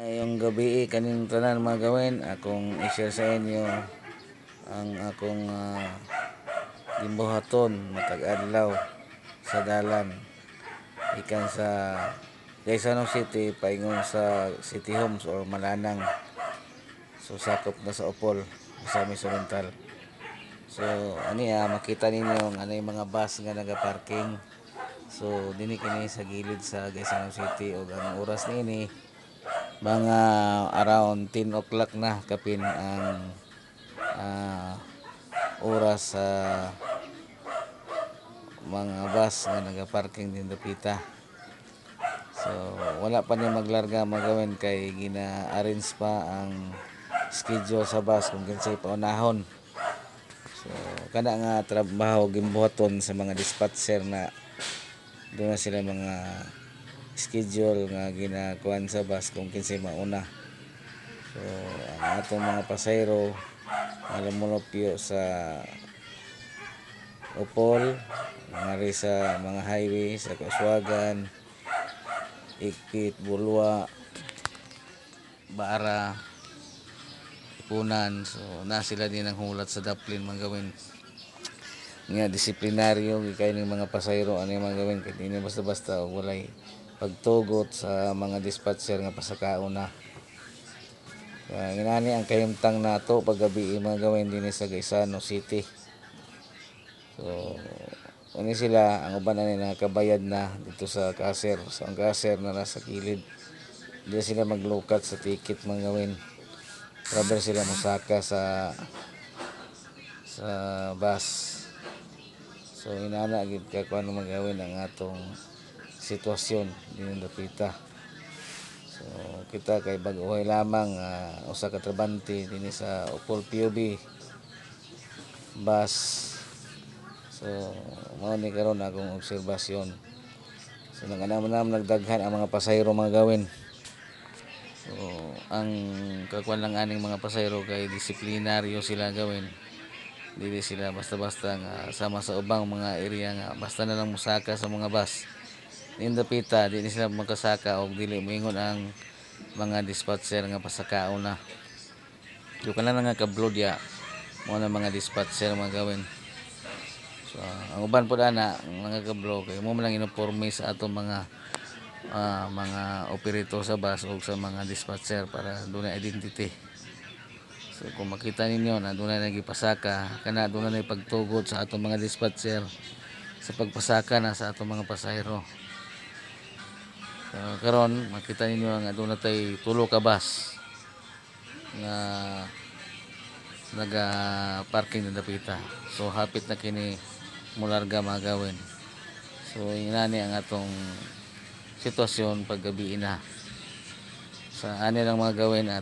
Ngayong gabi kaning tanan mga gawin akong i-share sa inyo ang akong gimbuhaton matag adlaw sa dalan ikan sa Quezon City paingon sa City Homes or Malanang. So sakop na sa Opol, Misamis Oriental. So makita ninyo ang anay mga bus nga naga-parking. So dinhi kini sa gilid sa Quezon City ug ang oras niini mga around 10 o'clock na kapin ang oras sa mga bus nga nagaparking din dapita. So wala pa niya maglarga magawin kay gina-arrange pa ang schedule sa bus kung kinsay paunahon. So kada nga trabaho gimbuhaton sa mga dispatcher na doon na sila mga schedule nga ginakuan sa bus kung kinsay mauna. So ang atong mga pasayro nga lumulupyo sa Opol, ngari sa mga highway sa Kaswagan, Ikpit, Bulwa, Bara, Ipunan. So na sila din ang hulat sa daplin mga gawin nga disiplinaryo gikay ng mga pasayro ano mga gawin kay di basta-basta walay pagtugot sa mga dispatcher nga pasakaon na. Inani ang kahimtang nato paggabi mga gawin din sa Quezon City. So ini sila ang uban na nakabayad na dito sa cashier. So ang cashier na nasa kilid. Di sila maglukat sa ticket mga gawin. Travel sila musaka sa bus. So inana gid ka kuan magawin ang atong sitwasyon dinhi dapita. So kita kay bag-ohay lamang usa ka trabante dinhi sa Opol PUB bus. So mao ni karon akong obserbasyon. So nagdaghan ang mga pasayro mga gawin. So ang kakuan lang aning mga pasayro kay disiplinaryo sila gawin. Dili sila basta-basta nga sama sa ubang mga area nga basta na lang musaka sa mga bus. Indapita dili sila makasaka og dili moingon ang mga dispatcher nga pasakaon na. Yung kana nga kablodya mo na mga dispatcher mga gawin. So ang uban po ana mga kablo kay mo lang inoporme sa atong mga operator sa bus o sa mga dispatcher para doon na identity. So kung makita ninyo na doon na nagipasaka kana doon na pagtugod sa atong mga dispatcher sa pagpasaka na sa atong mga pasahero. So karon makita ninyo nga doon na tay tulo ka bus nga naga parking na dapita. So hapit na kini mularga mga gawin. So inani ang atong sitwasyon paggabi na sa ani lang mga gawin at